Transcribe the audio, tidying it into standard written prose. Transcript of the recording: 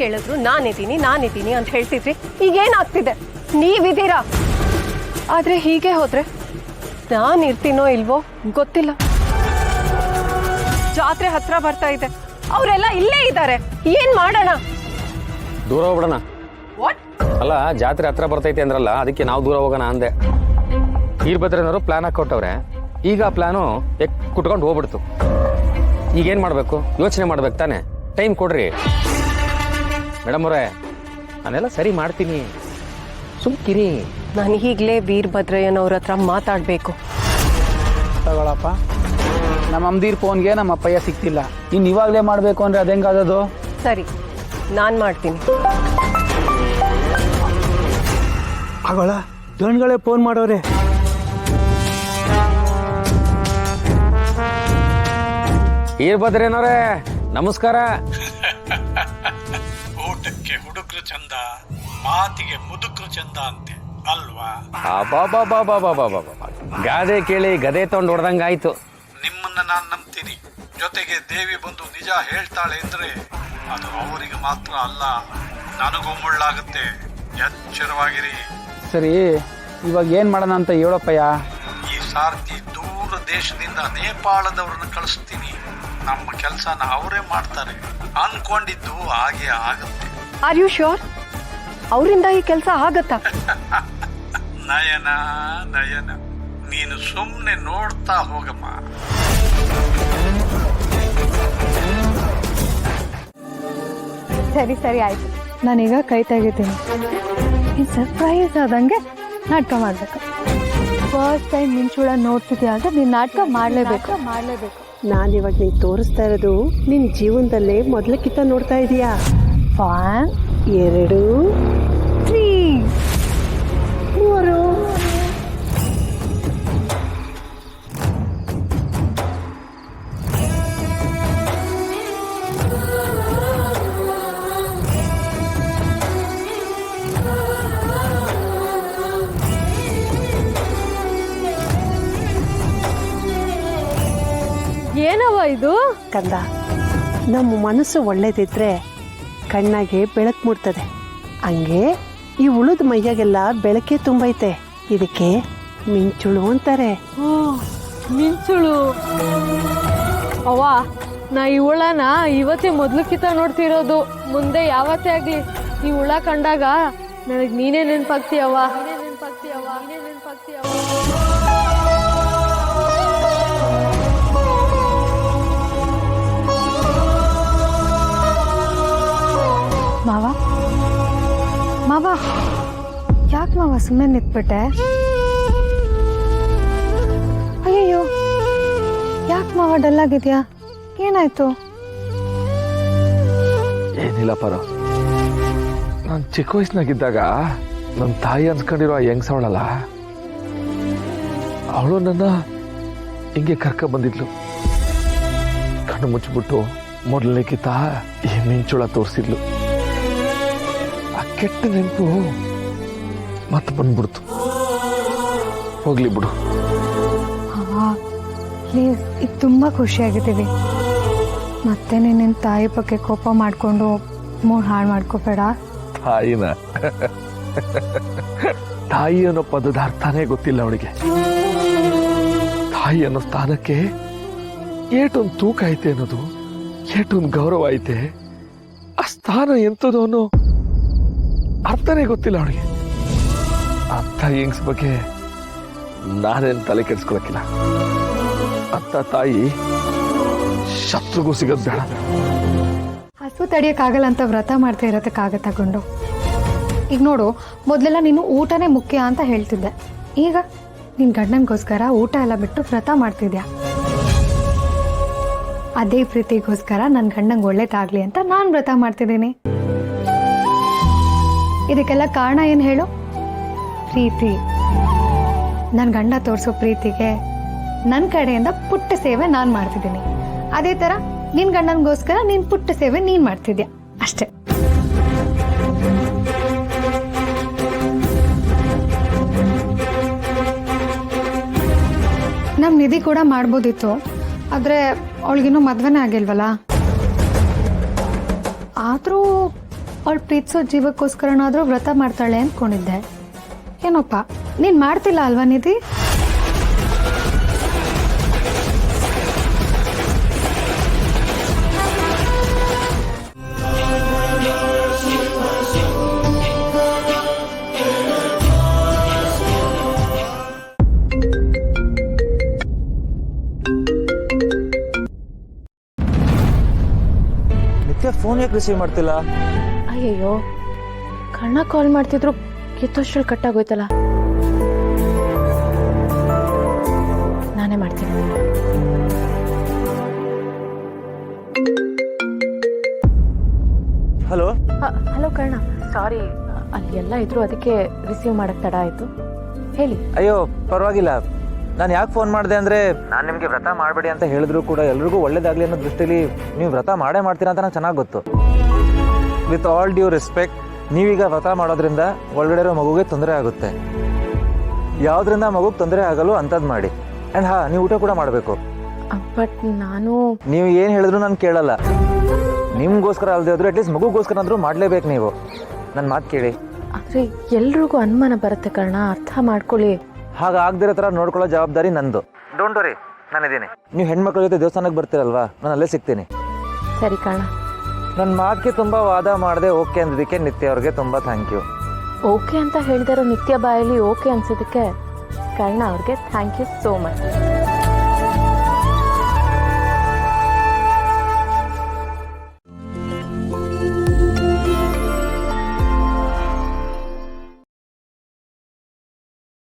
ಕೇಳಿದ್ರು ನಾನಿದ್ದೀನಿ ಅಂತ ಹೇಳ್ತಿದ್ರಿ. ಈಗೇನಾಗ್ತಿದೆ? ನೀವಿದ್ದೀರಾ. ಆದ್ರೆ ಹೀಗೆ ಹೋದ್ರೆ ನಾನು ಇರ್ತೀನೋ ಇಲ್ವೋ ಗೊತ್ತಿಲ್ಲ. ಜಾತ್ರೆ ಹತ್ರ ಬರ್ತಾ ಇದೆ, ಅವರೆಲ್ಲ ಇಲ್ಲೇ ಇದ್ದಾರೆ. ಏನ್ ಮಾಡೋಣ? ದೂರ ಹೋಗ್ಬಿಡೋಣ. ಅಲ್ಲ, ಜಾತ್ರೆ ಹತ್ರ ಬರ್ತೈತೆ ಅಂದ್ರಲ್ಲ, ಅದಕ್ಕೆ ನಾವು ದೂರ ಹೋಗೋಣ ಅಂದೆ. ವೀರಭದ್ರನವರು ಪ್ಲಾನ್ ಹಾಕೊಟ್ಟವ್ರೆ. ಈಗ ಆ ಪ್ಲಾನು ಕುಟ್ಕೊಂಡು ಹೋಗ್ಬಿಡ್ತು. ಈಗೇನು ಮಾಡಬೇಕು? ಯೋಚನೆ ಮಾಡ್ಬೇಕು ತಾನೆ. ಟೈಮ್ ಕೊಡ್ರಿ ಮೇಡಮ್ ಅವರೇ, ನಾನೆಲ್ಲ ಸರಿ ಮಾಡ್ತೀನಿ, ಸುಮ್ಕಿರಿ. ನಾನು ಈಗಲೇ ವೀರಭದ್ರಯ್ಯನವ್ರ ಹತ್ರ ಮಾತಾಡಬೇಕು. ತಗೊಳಪ್ಪ, ನಮ್ಮ ಅಮ್ದೀರ್ ಫೋನ್ಗೆ ನಮ್ಮ ಅಪ್ಪಯ್ಯ ಸಿಗ್ತಿಲ್ಲ. ಇನ್ನು ಇವಾಗಲೇ ಮಾಡಬೇಕು ಅಂದರೆ ಅದು ಹೆಂಗಾಗೋದು? ಸರಿ, ನಾನು ಮಾಡ್ತೀನಿ. ಆಗೋಳ ದೊಣ್ಗಳೇ ಫೋನ್ ಮಾಡೋರೆ. ವೀರಭದ್ರಯ್ಯನವರೇ ನಮಸ್ಕಾರ. ಊಟಕ್ಕೆ ಹುಡುಗರು ಚಂದ, ಮಾತಿಗೆ ಮುದುಕರು ಚಂದ ಅಂತೆ ಅಲ್ವಾ? ಗಾದೆ ಕೇಳಿ ಗದೆ ತಗೊಂಡು ಹೊಡೆದಂಗಾಯ್ತು. ನಿಮ್ಮನ್ನ ನಾನು ನಂಬ್ತೀನಿ. ಜೊತೆಗೆ ದೇವಿ ಬಂದು ನಿಜ ಹೇಳ್ತಾಳೆ ಅಂದ್ರೆ ಅದು ಅವರಿಗೆ ಮಾತ್ರ ಅಲ್ಲ, ನನಗೂ ಮುಳ್ಳಾಗುತ್ತೆ. ಎಚ್ಚರವಾಗಿರಿ. ಸರಿ, ಇವಾಗ ಏನು ಮಾಡೋಣ ಅಂತ ಹೇಳಪ್ಪಯ್ಯ. ಈ ಸಾರ್ತಿ ದೂರ ದೇಶದಿಂದ ನೇಪಾಳದವ್ರನ್ನ ಕಳಿಸ್ತೀನಿ. ನಮ್ಮ ಕೆಲಸನ ಅವರೇ ಮಾಡ್ತಾರೆ. ಅನ್ಕೊಂಡಿದ್ದು ಹಾಗೆ ಆಗುತ್ತೆ. Are you sure? ಅವರಿಂದ ಈ ಕೆಲಸ ಆಗತ್ತಾ? ನಯನ ನಯನ, ನೀನು ಸುಮ್ಮನೆ ನೋಡ್ತಾ ಹೋಗಮ್ಮ. ಸರಿ ಸರಿ ಆಯ್ತು, ನಾನೀಗ ಕೈ ತೆಗಿತೀನಿ. ಈ ಸರ್ಪ್ರೈಸ್ ಆದಂಗೆ ನಾಟಕ ಮಾಡಬೇಕು. ಫಸ್ಟ್ ಟೈಮ್ ಮಿಂಚುಳ ನೋಡ್ತಿದ್ಯಾ ಅಂದ್ರೆ ನೀನು ನಾಟಕ ಮಾಡಲೇಬೇಕು. ನಾನಿವಾಗ ನೀನು ತೋರಿಸ್ತಾ ಇರೋದು ನಿನ್ನ ಜೀವನದಲ್ಲೇ ಮೊದಲಕ್ಕಿಂತ ನೋಡ್ತಾ ಇದೀಯಾ. 1 2 3 4 ಏನವ ಇದು? ಕಂದ, ನಮ್ಮ ಮನಸ್ಸು ಒಳ್ಳೇದಿದ್ರೆ ಕಣ್ಣಾಗೆ ಬೆಳಕು ಮೂಡ್ತದೆ. ಹಂಗೆ ಈ ಉಳಿದ ಮೈಯಾಗೆಲ್ಲ ಬೆಳಕೆ ತುಂಬೈತೆ. ಇದಕ್ಕೆ ಮಿಂಚುಳು ಅಂತಾರೆ. ಮಿಂಚುಳು? ಅವ್ವ, ನಾ ಈ ಹುಳನ ಇವತ್ತೇ ಮೊದ್ಲಕ್ಕಿಂತ ನೋಡ್ತಿರೋದು. ಮುಂದೆ ಯಾವತ್ತೇ ಆಗ್ಲಿ ಈ ಹುಳ ಕಂಡಾಗ ನನಗ್ ನೀನೇ ನೆನ್ಪಾಗ್ತೀಯವ್ವ. ಮಾವ ಮಾವ, ಯಾಕೆ ಮಾವ ಸುಮ್ಮನೆ ನಿಂತ್ಬಿಟ್ಟೆ? ಅಯ್ಯಯ್ಯೋ, ಯಾಕೆ ಮಾವ ಡಲ್ ಆಗಿದ್ಯಾ? ಏನಾಯ್ತು? ಏನಿಲ್ಲ ಪರ, ನಾನು ಚಿಕ್ಕ ವಯಸ್ಸಿನಾಗಿದ್ದಾಗ ನನ್ನ ತಾಯಿ ಅನ್ಸ್ಕೊಂಡಿರೋ ಆ ಹೆಂಗ್ಸವಳಲ್ಲ, ಅವಳು ನನ್ನ ಹಿಂಗೆ ಕರ್ಕ ಬಂದಿದ್ಲು. ಕಣ್ಣು ಮುಚ್ಚಿಬಿಟ್ಟು ಮೊದಲನೇ ಕಿತ್ತ ಈ ಮಿಂಚುಳ ತೋರಿಸಿದ್ಲು. ಆ ಕೆಟ್ಟ ನೆನಪು ಮತ್ತೆ ಬಂದ್ಬಿಡ್ತು. ಹೋಗ್ಲಿ ಬಿಡು. ಪ್ಲೀಸ್, ಈಗ ತುಂಬ ಖುಷಿಯಾಗಿದ್ದೀವಿ. ಮತ್ತೆ ನಿನ್ನ ತಾಯಿ ಬಗ್ಗೆ ಕೋಪ ಮಾಡಿಕೊಂಡು ಮೂಡ್ ಹಾಳು ಮಾಡ್ಕೋಬೇಡ. ತಾಯಿನ ತಾಯಿ ಅನ್ನೋ ಪದದ ಅರ್ಥನೇ ಗೊತ್ತಿಲ್ಲ ಅವಳಿಗೆ. ತಾಯಿ ಅನ್ನೋ ಸ್ಥಾನಕ್ಕೆ ಏಟೊಂದು ತೂಕ ಐತೆ ಅನ್ನೋದು, ಏಟೊಂದು ಗೌರವ ಐತೆ. ಆ ಸ್ಥಾನ ಎಂಥದ್ದು ಅನ್ನೋ ಅರ್ಥನೇ ಗೊತ್ತಿಲ್ಲ ಅವಳಿಗೆ. ಅಂತ ಹೆಂಗ್ಸ್ ಬಗ್ಗೆ ನಾನೇನು ತಲೆ ಕೆಡಿಸ್ಕೊಳಕ್ಕಿಲ್ಲ. ಅಂತ ತಾಯಿ ಶತ್ರುಗೂ ಸಿಗೋದು ಬೇಡ. ಹಸು ತಡಿಯೋಕ್ಕಾಗಲ್ಲ ಅಂತ ವ್ರತ ಮಾಡ್ತಾ ಇರೋದಕ್ಕಾಗ ತಗೊಂಡು. ಈಗ ನೋಡು, ಮೊದಲೆಲ್ಲ ನೀನು ಊಟನೇ ಮುಖ್ಯ ಅಂತ ಹೇಳ್ತಿದ್ದೆ. ಈಗ ನಿನ್ನ ಗಂಡನಿಗೋಸ್ಕರ ಊಟ ಎಲ್ಲ ಬಿಟ್ಟು ವ್ರತ ಮಾಡ್ತಿದ್ಯಾ. ಅದೇ ಪ್ರೀತಿಗೋಸ್ಕರ ನನ್ನ ಗಂಡಂಗೆ ಒಳ್ಳೇದಾಗ್ಲಿ ಅಂತ ನಾನು ವ್ರತ ಮಾಡ್ತಿದ್ದೀನಿ. ಇದಕ್ಕೆಲ್ಲ ಕಾರಣ ಏನು ಹೇಳು? ಪ್ರೀತಿ. ನನ್ನ ಗಂಡ ತೋರಿಸೋ ಪ್ರೀತಿಗೆ ನನ್ನ ಕಡೆಯಿಂದ ಪುಟ್ಟ ಸೇವೆ ನಾನು ಮಾಡ್ತಿದ್ದೀನಿ. ಅದೇ ಥರ ನಿನ್ನ ಗಂಡನಿಗೋಸ್ಕರ ನೀನು ಪುಟ್ಟ ಸೇವೆ ನೀನು ಮಾಡ್ತಿದ್ಯಾ ಅಷ್ಟೇ. ನಮ್ಮ ನಿಧಿ ಕೂಡ ಮಾಡ್ಬೋದಿತ್ತು, ಆದರೆ ಅವಳಿಗಿನ್ನೂ ಮದುವೆನೇ ಆಗಿಲ್ವಲ್ಲ. ಆದರೂ ಅವಳು ಪ್ರೀತಿಸೋ ಜೀವಕ್ಕೋಸ್ಕರನಾದರೂ ವ್ರತ ಮಾಡ್ತಾಳೆ ಅಂದ್ಕೊಂಡಿದ್ದೆ. ಏನೋಪ್ಪ ನೀನು ಮಾಡ್ತಿಲ್ಲ ಅಲ್ವಾ ನಿಧಿ? ನಿತ್ಯ ಫೋನ್ ಯಾಕೆ ರಿಸೀವ್ ಮಾಡ್ತಿಲ್ಲ? ಅಯ್ಯಯ್ಯೋ, ಕಣ್ಣ ಕಾಲ್ ಮಾಡ್ತಿದ್ರು ಕಿತ್ತೋಷ್ಟ್ರಲ್ಲಿ ಕಟ್ಟಾಗೋಯ್ತಲ್ಲ. ನಾನೇ ಮಾಡ್ತೀನಿ. ಹಲೋ ಹಲೋ ಕರ್ಣ, ಸಾರಿ ಅಲ್ಲಿ ಎಲ್ಲ ಇದ್ರು, ಅದಕ್ಕೆ ರಿಸೀವ್ ಮಾಡಕ್ ತಡ ಆಯ್ತು. ಹೇಳಿ. ಅಯ್ಯೋ ಪರವಾಗಿಲ್ಲ. ನಾನು ಯಾಕೆ ಫೋನ್ ಮಾಡಿದೆ ಅಂದರೆ, ನಾನು ನಿಮಗೆ ವ್ರತ ಮಾಡಬೇಡಿ ಅಂತ ಹೇಳಿದ್ರು ಕೂಡ ಎಲ್ರಿಗೂ ಒಳ್ಳೇದಾಗಲಿ ಅನ್ನೋ ದೃಷ್ಟಿಲಿ ನೀವು ವ್ರತ ಮಾಡೇ ಮಾಡ್ತೀರಾ ಅಂತ ನಂಗೆ ಚೆನ್ನಾಗಿ ಗೊತ್ತು. ವಿತ್ ಆಲ್ ಡ್ಯೂ ರೆಸ್ಪೆಕ್ಟ್, ನೀವೀಗ ವ್ರತ ಮಾಡೋದ್ರಿಂದ ಒಳಗಡೆ ಇರೋ ಮಗುಗೆ ತೊಂದರೆ ಆಗುತ್ತೆ. ಯಾವುದರಿಂದ ಮಗುಗೆ ತೊಂದರೆ ಆಗಲು ಅಂಥದ್ದು ಮಾಡಿ. ಆ್ಯಂಡ್ ನೀವು ಊಟ ಕೂಡ ಮಾಡಬೇಕು. ಬಟ್ ನೀವು ಏನು ಹೇಳಿದ್ರು ನಾನು ಕೇಳಲ್ಲ. ನಿಮಗೋಸ್ಕರ ಅಲ್ಲದೆ ಹೋದ್ರು ಅಟ್ಲೀಸ್ಟ್ ಮಗುಗೋಸ್ಕರ ಆದರೂ ಮಾಡಲೇಬೇಕು ನೀವು. ನನ್ನ ಮಾತು ಕೇಳಿ. ಆದರೆ ಎಲ್ರಿಗೂ ಅನುಮಾನ ಬರುತ್ತೆ ಕರ್ಣ, ಅರ್ಥ ಮಾಡ್ಕೊಳ್ಳಿ. ಹಾಗಾಗದಿರೋ ಥರ ನೋಡ್ಕೊಳ್ಳೋ ಜವಾಬ್ದಾರಿ ನಂದು. ಡೋಂಟ್ ವರಿ, ನಾನಿದ್ದೀನಿ. ನೀವು ಹೆಣ್ಮಕ್ಳ ಜೊತೆ ದೇವಸ್ಥಾನಕ್ಕೆ ಬರ್ತೀರಲ್ವಾ, ನಾನು ಅಲ್ಲೇ ಸಿಗ್ತೀನಿ. ಸರಿ ಕರ್ಣ. ನನ್ನ ಮಾತಿಗೆ ತುಂಬ ವಾದ ಮಾಡದೆ ಓಕೆ ಅಂದಿದ್ದಕ್ಕೆ ನಿತ್ಯ ಅವ್ರಿಗೆ ತುಂಬ ಥ್ಯಾಂಕ್ ಯು. ಓಕೆ ಅಂತ ಹೇಳಿದಾರೋ ನಿತ್ಯ ಬಾಯಲ್ಲಿ ಓಕೆ ಅನ್ಸೋದಕ್ಕೆ ಕರ್ಣ ಅವ್ರಿಗೆ ಥ್ಯಾಂಕ್ ಯು ಸೋ ಮಚ್.